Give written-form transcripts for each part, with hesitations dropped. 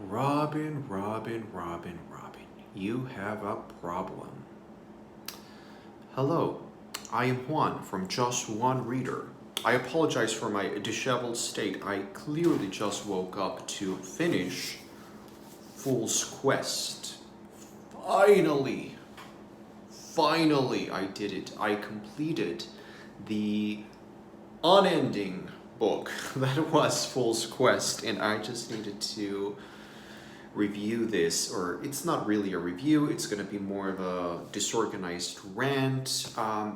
Robin, you have a problem. Hello, I am Juan from Just One Reader. I apologize for my disheveled state. I clearly just woke up to finish Fool's Quest. Finally, I did it. I completed the unending book that was Fool's Quest, and I just needed to review this, or it's not really a review, it's going to be more of a disorganized rant.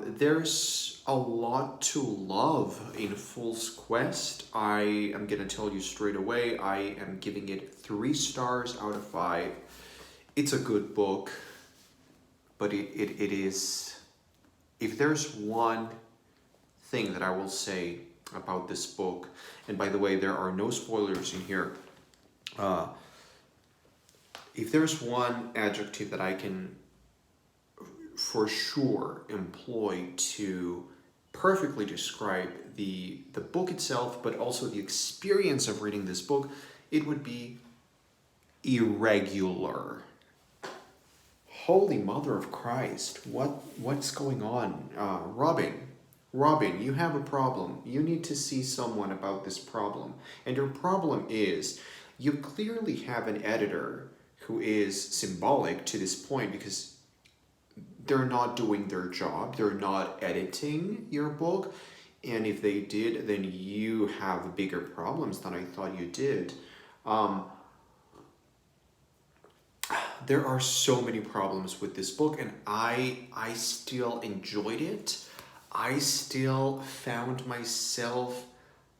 There's a lot to love in Fool's Quest. I am going to tell you straight away, I am giving it 3 stars out of 5. It's a good book, but it is, if there's one thing that I will say about this book, and by the way, there are no spoilers in here, if there's one adjective that I can for sure employ to perfectly describe the book itself, but also the experience of reading this book, it would be irregular. Holy Mother of Christ, what's going on? Robin, you have a problem. You need to see someone about this problem. And your problem is, you clearly have an editor who is symbolic to this point because they're not doing their job. They're not editing your book. And if they did, then you have bigger problems than I thought you did. There are so many problems with this book, and I still enjoyed it. I still found myself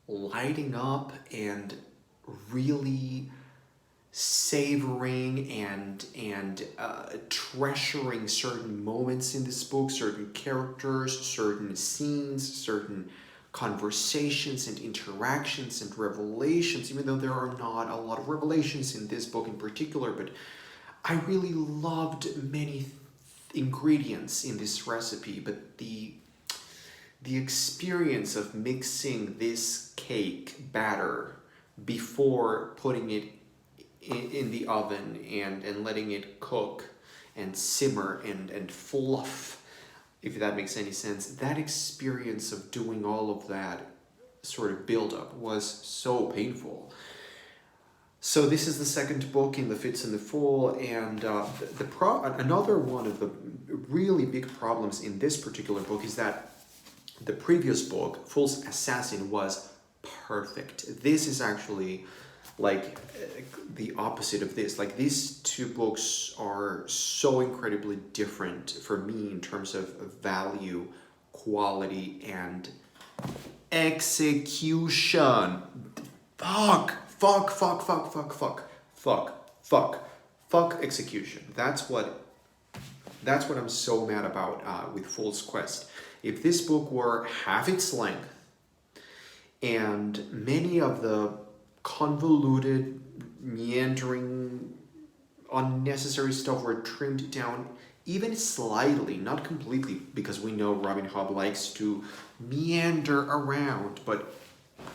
lighting up and really savoring and treasuring certain moments in this book, certain characters, certain scenes, certain conversations and interactions and revelations, even though there are not a lot of revelations in this book in particular, but I really loved many ingredients in this recipe, but the experience of mixing this cake batter before putting it in the oven and letting it cook and simmer and fluff, if that makes any sense, that experience of doing all of that sort of build-up was so painful. So this is the second book in the Fits and the Fool, and another one of the really big problems in this particular book is that the previous book, Fool's Assassin, was perfect. This is actually like the opposite of this. Like, these two books are so incredibly different for me in terms of value, quality, and execution. Fuck execution. That's what I'm so mad about with Fool's Quest. If this book were half its length and many of the convoluted, meandering, unnecessary stuff were trimmed down even slightly, not completely, because we know Robin Hobb likes to meander around, but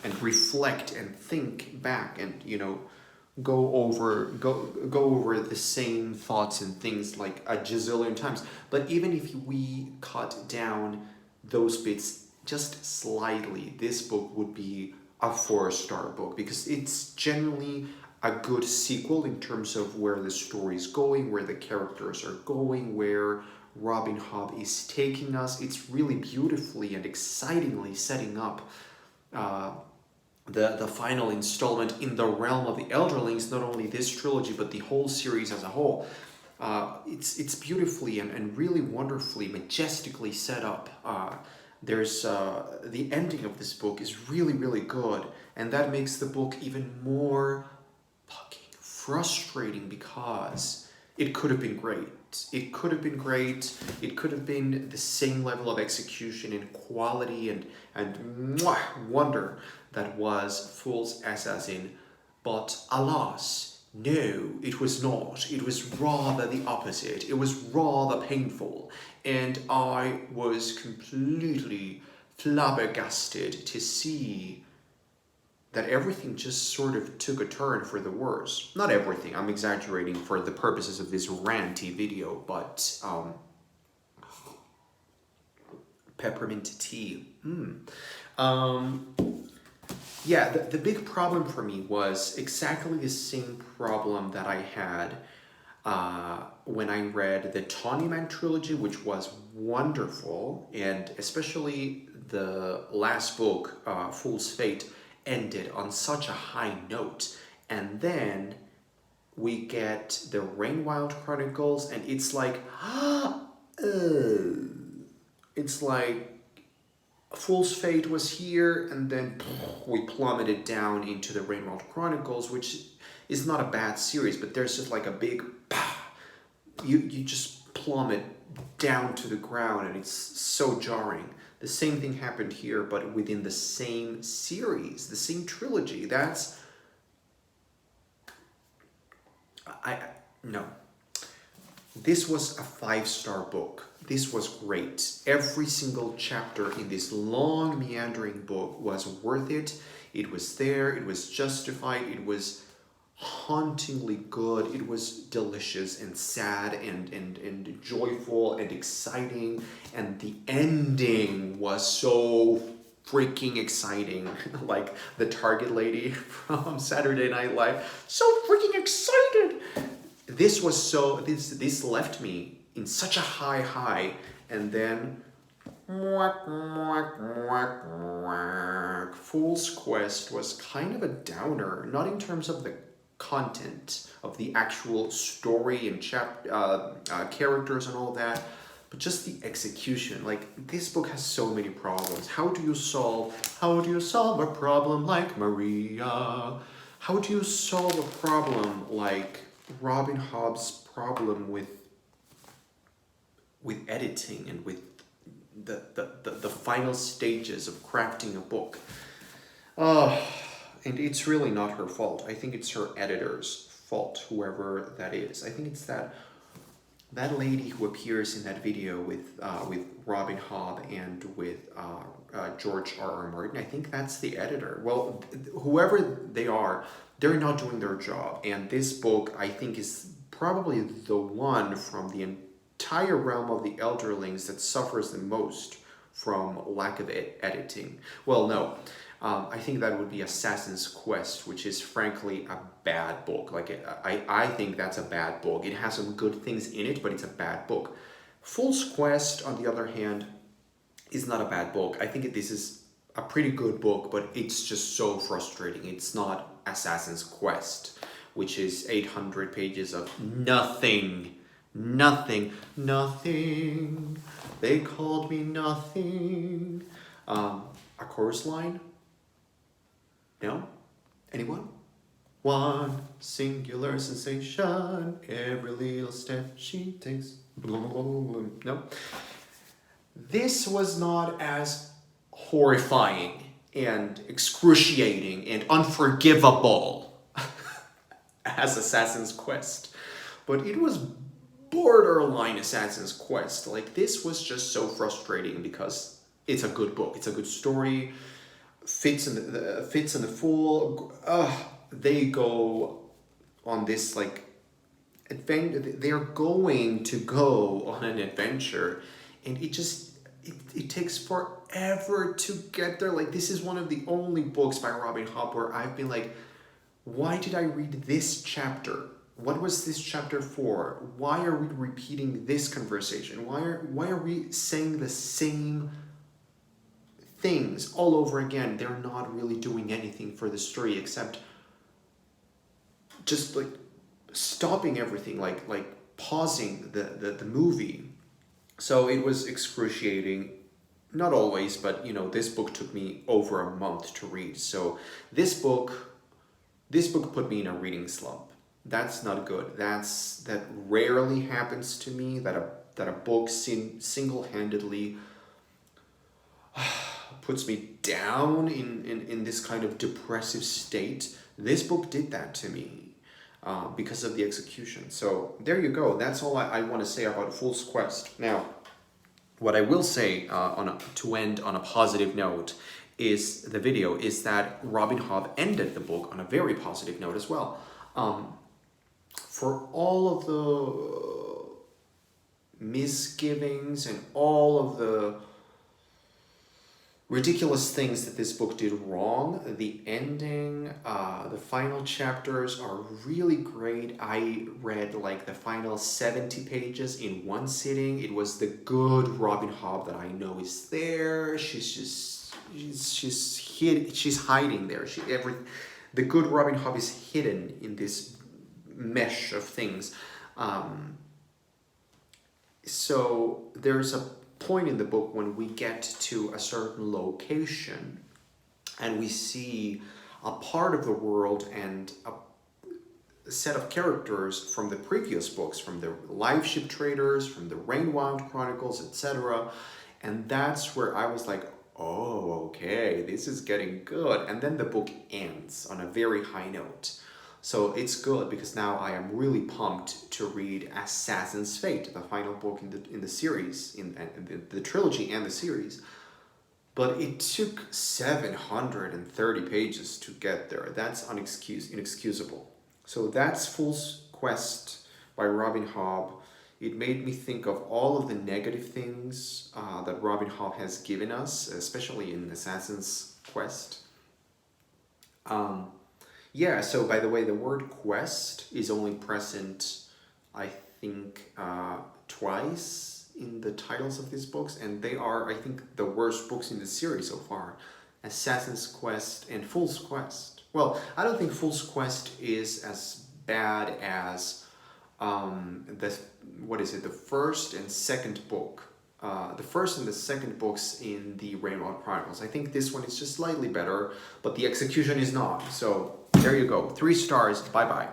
and reflect and think back and, go over the same thoughts and things like a gazillion times. But even if we cut down those bits just slightly, this book would be a 4-star book because it's generally a good sequel in terms of where the story is going, where the characters are going, where Robin Hobb is taking us. It's really beautifully and excitingly setting up the final installment in the realm of the Elderlings, not only this trilogy but the whole series as a whole. It's beautifully and really wonderfully, majestically set up. There's the ending of this book is really, really good, and that makes the book even more fucking frustrating because it could have been great. It could have been great. It could have been the same level of execution and quality and wonder that was Fool's Assassin, but alas, no, it was not. It was rather the opposite. It was rather painful. And I was completely flabbergasted to see that everything just sort of took a turn for the worse. Not everything, I'm exaggerating for the purposes of this ranty video, but peppermint tea. Yeah, the big problem for me was exactly the same problem that I had when I read the Tawnyman trilogy, which was wonderful, and especially the last book, Fool's Fate, ended on such a high note. And then we get the Rainwild Chronicles, and it's like, it's like Fool's Fate was here, and then we plummeted down into the Rainwild Chronicles, which is not a bad series, but there's just like a big, you just plummet down to the ground, and it's so jarring. The same thing happened here, but within the same series, the same trilogy. That's, no. This was a 5-star book. This was great. Every single chapter in this long, meandering book was worth it. It was there, it was justified, it was hauntingly good, it was delicious and sad and joyful and exciting, and the ending was so freaking exciting. Like the Target lady from Saturday Night Live, so freaking excited. This was so, this left me in such a high, and then Fool's Quest was kind of a downer, not in terms of the content of the actual story and characters and all that, but just the execution. Like, this book has so many problems. How do you solve a problem like Maria? How do you solve a problem like Robin Hobb's problem with editing and with the final stages of crafting a book? And it's really not her fault. I think it's her editor's fault, whoever that is. I think it's that lady who appears in that video with Robin Hobb and with George R.R. Martin. I think that's the editor. Well, whoever they are, they're not doing their job. And this book, I think, is probably the one from the entire realm of the Elderlings that suffers the most from lack of editing. Well, no. I think that would be Assassin's Quest, which is frankly a bad book. Like, I think that's a bad book. It has some good things in it, but it's a bad book. Fool's Quest, on the other hand, is not a bad book. I think this is a pretty good book, but it's just so frustrating. It's not Assassin's Quest, which is 800 pages of nothing. They called me nothing. A chorus line? No? Anyone? One singular sensation, every little step she takes. No? This was not as horrifying and excruciating and unforgivable as Assassin's Quest. But it was borderline Assassin's Quest. Like, this was just so frustrating because it's a good book. It's a good story. Fitz and the Fool, they go on this, like, adventure. They're going to go on an adventure, and it takes forever to get there. Like, this is one of the only books by Robin Hobb where I've been like, why did I read this chapter? What was this chapter for? Why are we repeating this conversation? Why are we saying the same things all over again? They're not really doing anything for the story except just like stopping everything, like pausing the movie. So it was excruciating. Not always, but this book took me over a month to read. So this book put me in a reading slump. That's not good. That rarely happens to me, that a book single-handedly puts me down in this kind of depressive state. This book did that to me because of the execution. So there you go. That's all I want to say about Fool's Quest. Now, what I will say to end on a positive note is that Robin Hobb ended the book on a very positive note as well. For all of the misgivings and all of the ridiculous things that this book did wrong, the ending, the final chapters are really great. I read like the final 70 pages in one sitting. It was the good Robin Hobb that I know is there. She's hiding there. The good Robin Hobb is hidden in this mesh of things. So there's a point in the book when we get to a certain location and we see a part of the world and a set of characters from the previous books, from the Live Ship Traders, from the Rainwound Chronicles, etc. And that's where I was like, oh, okay, this is getting good. And then the book ends on a very high note. So it's good because now I am really pumped to read Assassin's Fate, the final book in the series, in the trilogy and the series. But it took 730 pages to get there. That's inexcusable. So that's Fool's Quest by Robin Hobb. It made me think of all of the negative things that Robin Hobb has given us, especially in Assassin's Quest. Yeah, so by the way, the word quest is only present, I think, twice in the titles of these books, and they are, I think, the worst books in the series so far. Assassin's Quest and Fool's Quest. Well, I don't think Fool's Quest is as bad as the first and second book. The first and the second books in the Rainwound Chronicles. I think this one is just slightly better, but the execution is not. So there you go. 3 stars. Bye-bye.